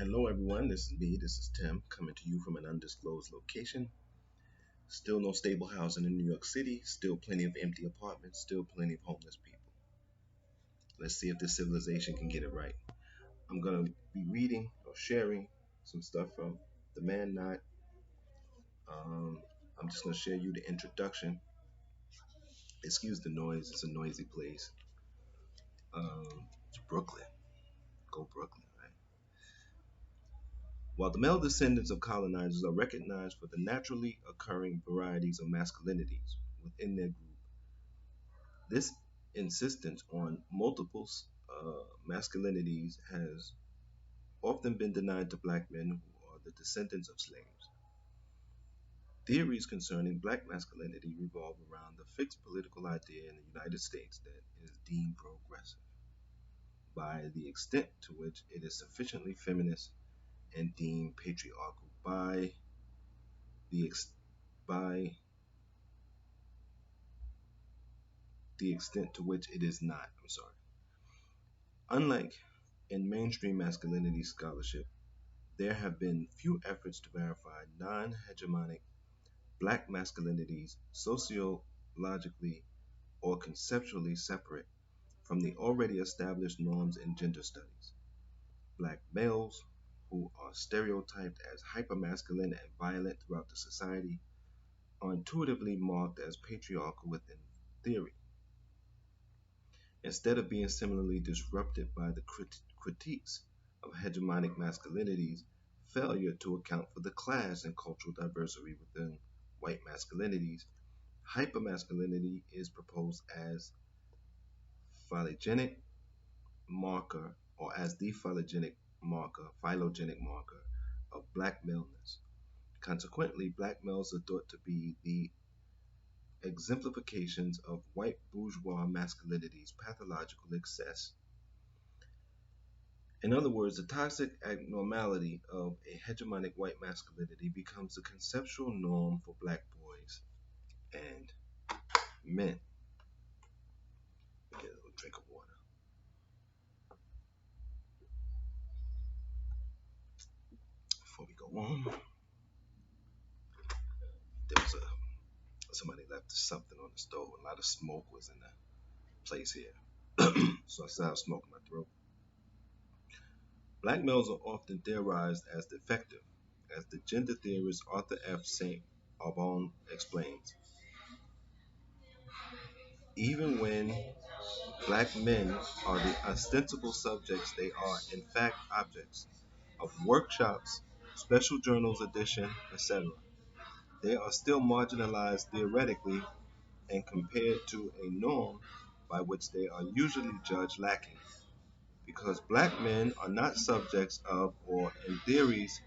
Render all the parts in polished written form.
Hello, everyone. This is me. This is Tim coming to you from an undisclosed location. Still no stable housing in New York City. Still plenty of empty apartments. Still plenty of homeless people. Let's see if this civilization can get it right. I'm going to be reading or sharing some stuff from The Man Not. Um, I'm just going to share you the introduction. Excuse the noise. It's a noisy place. It's Brooklyn. Go Brooklyn, right? While the male descendants of colonizers are recognized for the naturally occurring varieties of masculinities within their group, this insistence on multiple masculinities has often been denied to black men who are the descendants of slaves. Theories concerning black masculinity revolve around the fixed political idea in the United States that is deemed progressive by the extent to which it is sufficiently feminist and deemed patriarchal the ex- by the extent to which it is not. I'm sorry. Unlike in mainstream masculinity scholarship, there have been few efforts to verify non-hegemonic black masculinities sociologically or conceptually separate from the already established norms in gender studies. Black males, who are stereotyped as hypermasculine and violent throughout the society, are intuitively marked as patriarchal within theory, instead of being similarly disrupted by the critiques of hegemonic masculinities. Failure to account for the class and cultural diversity within white masculinities. Hypermasculinity is proposed as phylogenetic marker or as the phylogenetic marker of black maleness. Consequently, black males are thought to be the exemplifications of white bourgeois masculinity's pathological excess. In other words, the toxic abnormality of a hegemonic white masculinity becomes the conceptual norm for black boys and men. Get a little drink of water. Before we go on, there was somebody left something on the stove. A lot of smoke was in the place here. So I started smoking my throat. Black males are often theorized as defective, as the gender theorist Arthur F. St. Aubin explains. Even when black men are the ostensible subjects, they are in fact objects of workshops, special journals edition, etc. They are still marginalized theoretically and compared to a norm by which they are usually judged lacking. Because black men are not subjects of or in theories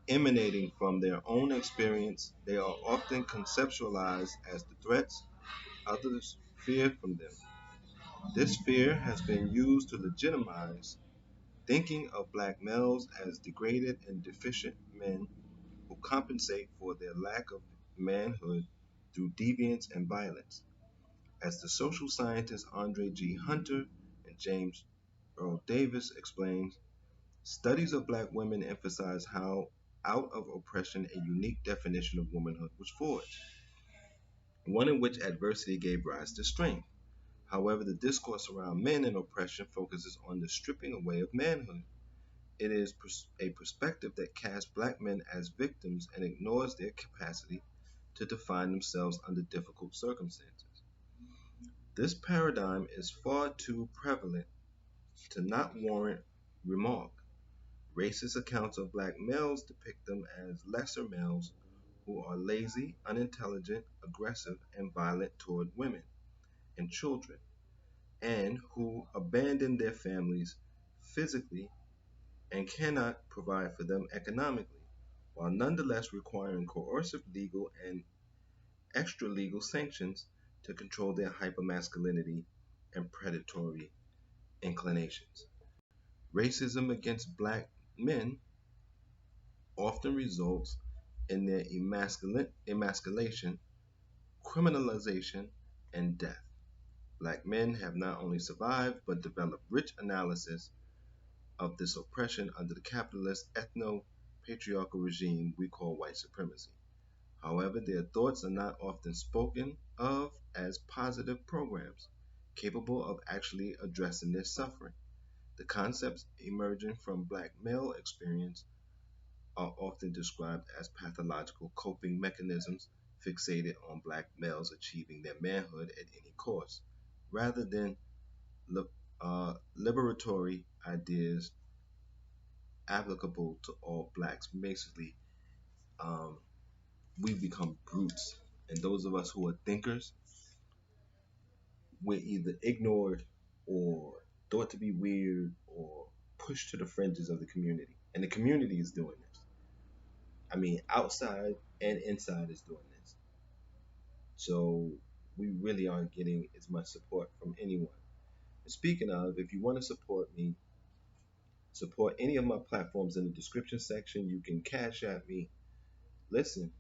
emanating from their own experience, they are often conceptualized as the threats others fear from them. This fear has been used to legitimize thinking of black males as degraded and deficient men who compensate for their lack of manhood through deviance and violence. As the social scientists Andre G. Hunter and James Earl Davis explains, studies of black women emphasize how out of oppression a unique definition of womanhood was forged, one in which adversity gave rise to strength. However, the discourse around men and oppression focuses on the stripping away of manhood. It is a perspective that casts black men as victims and ignores their capacity to define themselves under difficult circumstances. This paradigm is far too prevalent to not warrant remark. Racist accounts of black males depict them as lesser males who are lazy, unintelligent, aggressive, and violent toward women and children, and who abandon their families physically and cannot provide for them economically, while nonetheless requiring coercive legal and extra-legal sanctions to control their hypermasculinity and predatory inclinations. Racism against black men often results in their emasculation, criminalization, and death. Black men have not only survived but developed rich analysis of this oppression under the capitalist ethno-patriarchal regime we call white supremacy. However, their thoughts are not often spoken of as positive programs, capable of actually addressing their suffering. The concepts emerging from black male experience are often described as pathological coping mechanisms fixated on black males achieving their manhood at any cost, rather than li- liberatory ideas applicable to all blacks. Basically, um, we become brutes, and those of us who are thinkers, we're either ignored or thought to be weird or pushed to the fringes of the community. And the community is doing this. I mean, outside and inside is doing this. So we really aren't getting as much support from anyone. And speaking of, if you want to support me, support any of my platforms in the description section. You can cash at me. Listen,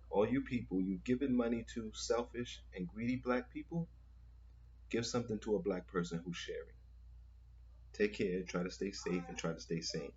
all you people, you giving money to selfish and greedy black people, give something to a black person who's sharing. Take care, try to stay safe, and try to stay sane.